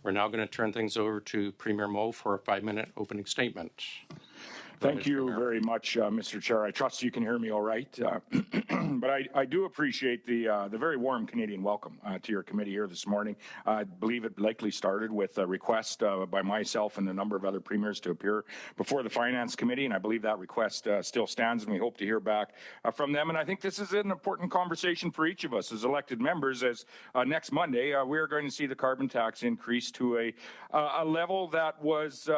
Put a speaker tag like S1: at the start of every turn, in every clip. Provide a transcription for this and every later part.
S1: We're now going to turn things over to Premier Moe for a 5-minute opening statement.
S2: Thank you very much, Mr. Chair. I trust you can hear me all right. But I do appreciate the very warm Canadian welcome to your committee here this morning. I believe it likely started with a request by myself and a number of other premiers to appear before the Finance Committee, and I believe that request still stands, and we hope to hear back from them. And I think this is an important conversation for each of us as elected members, as next Monday we are going to see the carbon tax increase to a level that was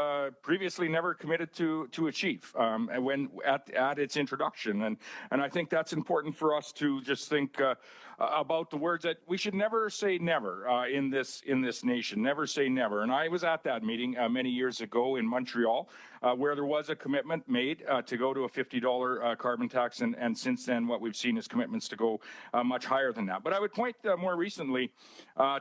S2: previously never committed to achieve. When at its introduction, and I think that's important for us to just think about the words that we should never say never in this nation. Never say never. And I was at that meeting many years ago in Montreal, where there was a commitment made to go to a $50 carbon tax, and since then what we've seen is commitments to go much higher than that. But I would point more recently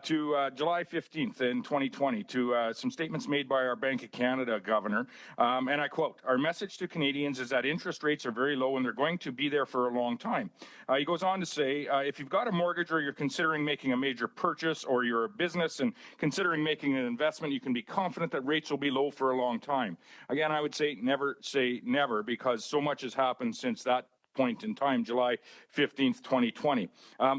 S2: to July 15th in 2020 to some statements made by our Bank of Canada governor, and I quote, "Our message to Canadians is that interest rates are very low and they're going to be there for a long time." He goes on to say, if you've got a mortgage or you're considering making a major purchase, or you're a business and considering making an investment, you can be confident that rates will be low for a long time. Again, I would say never, because so much has happened since that point in time, July 15th, 2020.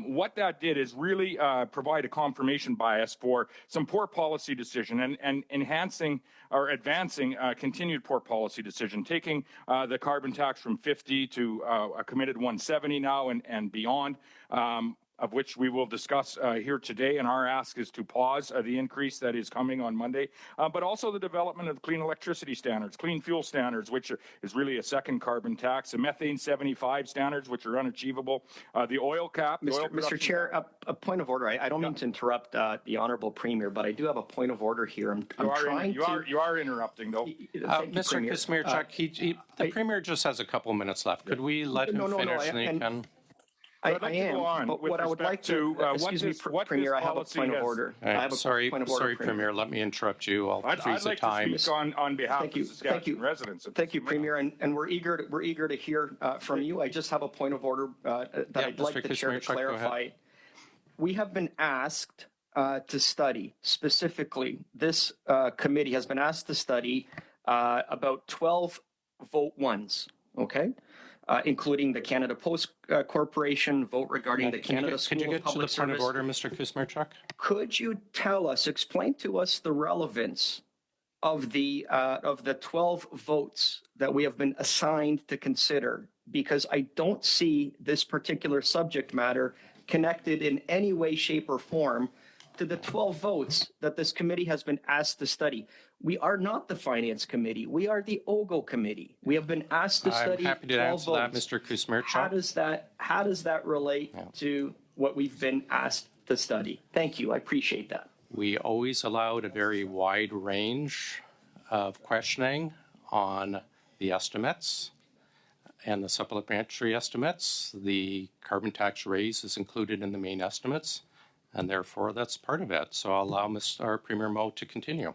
S2: What that did is really provide a confirmation bias for some poor policy decision and enhancing or advancing continued poor policy decision, taking the carbon tax from 50 to a committed 170 now and beyond. Of which we will discuss here today, and our ask is to pause the increase that is coming on Monday, but also the development of clean electricity standards, clean fuel standards, which is really a second carbon tax, the methane 75 standards, which are unachievable, the oil cap.
S3: Mr. Chair, a point of order. I don't mean to interrupt the Honourable Premier, but I do have a point of order here.
S2: You are interrupting, though.
S1: Mr. Kuzmierczak, the Premier just has a couple minutes left. Could we let him finish?
S3: I am, but what I would like to, excuse me, Premier, I have a point of order.
S1: Sorry, Premier, let me interrupt you. I'd
S2: like to speak on behalf of the Saskatchewan residents.
S3: Thank you, Premier, and we're eager to hear from you. I just have a point of order that I'd like the Chair to clarify. We have been asked to study, specifically, this committee has been asked to study about 12 vote ones, okay? Including the Canada Post Corporation, vote regarding the Canada School of Public Service.
S1: Could you get to the point of order, Mr. Kuzmierczak?
S3: Could you explain to us the relevance of the 12 votes that we have been assigned to consider? Because I don't see this particular subject matter connected in any way, shape, or form to the 12 votes that this committee has been asked to study. We are not the Finance Committee. We are the OGO Committee. We have been asked to study 12 votes. I'm happy to answer that,
S1: Mr. Kuzmierczak.
S3: How does that relate to what we've been asked to study? Thank you. I appreciate that.
S1: We always allowed a very wide range of questioning on the estimates and the supplementary estimates. The carbon tax raise is included in the main estimates, and therefore that's part of it. So I'll allow our Premier Moe to continue.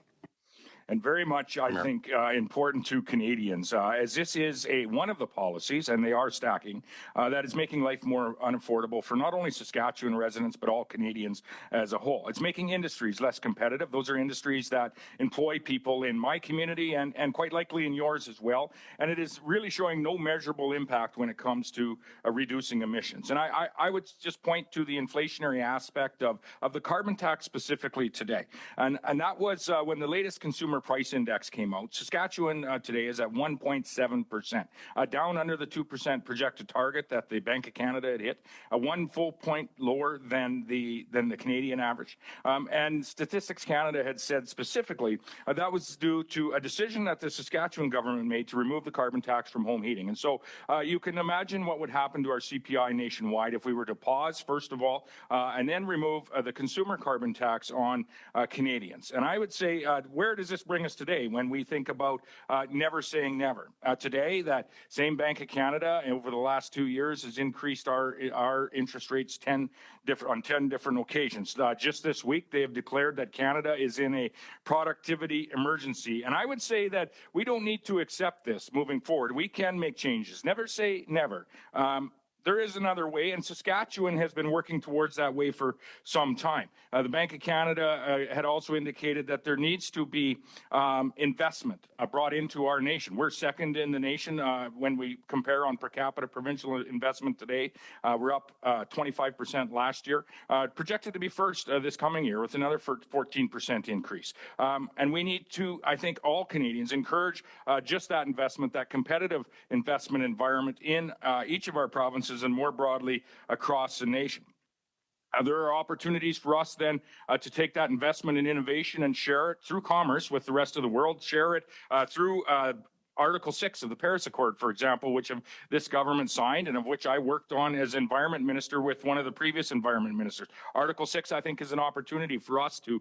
S2: And very much, I think, important to Canadians, as this is one of the policies, and they are stacking, that is making life more unaffordable for not only Saskatchewan residents, but all Canadians as a whole. It's making industries less competitive. Those are industries that employ people in my community and quite likely in yours as well. And it is really showing no measurable impact when it comes to reducing emissions. And I would just point to the inflationary aspect of the carbon tax specifically today. And that was when the latest consumer price index came out. Saskatchewan today is at 1.7%, down under the 2% projected target that the Bank of Canada had hit, 1 full point lower than the Canadian average. And Statistics Canada had said specifically that was due to a decision that the Saskatchewan government made to remove the carbon tax from home heating. And so you can imagine what would happen to our CPI nationwide if we were to pause, first of all, and then remove the consumer carbon tax on Canadians. And I would say, where does this bring us today when we think about never saying never? Today, that same Bank of Canada over the last 2 years has increased our interest rates on 10 different occasions. Just this week, they have declared that Canada is in a productivity emergency. And I would say that we don't need to accept this moving forward. We can make changes. Never say never. there is another way, and Saskatchewan has been working towards that way for some time. The Bank of Canada had also indicated that there needs to be investment brought into our nation. We're second in the nation when we compare on per capita provincial investment today. We're up 25% last year, projected to be first this coming year with another 14% increase. And we need to, I think, all Canadians encourage just that investment, that competitive investment environment in each of our provinces and more broadly across the nation. There are opportunities for us then to take that investment in innovation and share it through commerce with the rest of the world, share it through Article 6 of the Paris Accord, for example, which this government signed and of which I worked on as environment minister with one of the previous environment ministers. Article 6, I think, is an opportunity for us to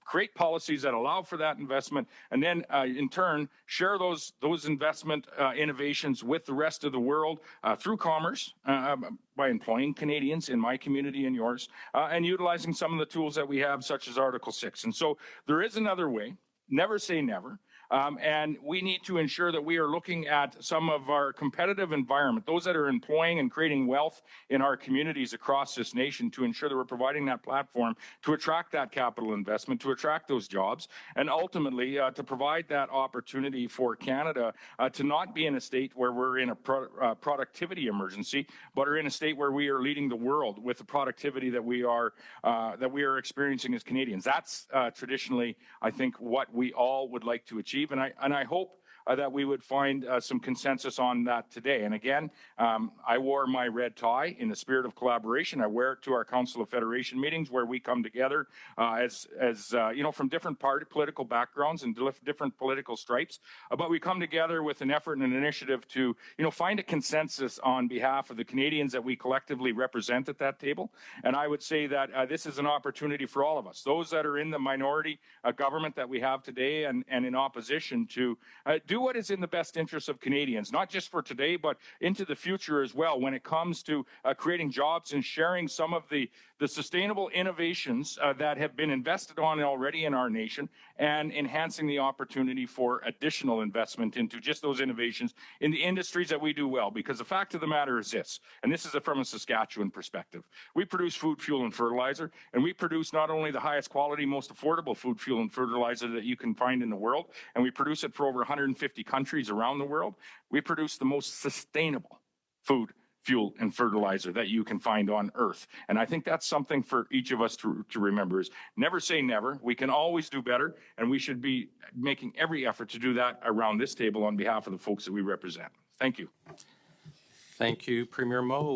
S2: create policies that allow for that investment, and then in turn share those investment innovations with the rest of the world through commerce by employing Canadians in my community and yours, and utilizing some of the tools that we have, such as Article 6. And so there is another way. Never say never. And we need to ensure that we are looking at some of our competitive environment, those that are employing and creating wealth in our communities across this nation, to ensure that we're providing that platform to attract that capital investment, to attract those jobs, and ultimately to provide that opportunity for Canada to not be in a state where we're in a productivity emergency, but are in a state where we are leading the world with the productivity that we are experiencing as Canadians. That's traditionally, I think, what we all would like to achieve. And I hope that we would find some consensus on that today. And again, I wore my red tie in the spirit of collaboration. I wear it to our Council of Federation meetings where we come together as you know, from different political backgrounds and different political stripes. But we come together with an effort and an initiative to, you know, find a consensus on behalf of the Canadians that we collectively represent at that table. And I would say that this is an opportunity for all of us, those that are in the minority government that we have today and in opposition, to do what is in the best interest of Canadians, not just for today, but into the future as well, when it comes to creating jobs and sharing some of the sustainable innovations that have been invested on already in our nation, and enhancing the opportunity for additional investment into just those innovations in the industries that we do well. Because the fact of the matter is this, and this is from a Saskatchewan perspective: we produce food, fuel, and fertilizer, and we produce not only the highest quality, most affordable food, fuel, and fertilizer that you can find in the world, and we produce it for over 150 countries around the world. We produce the most sustainable food, fuel, and fertilizer that you can find on Earth. And I think that's something for each of us to remember: is never say never. We can always do better, and we should be making every effort to do that around this table on behalf of the folks that we represent. Thank you.
S1: Thank you, Premier Moe.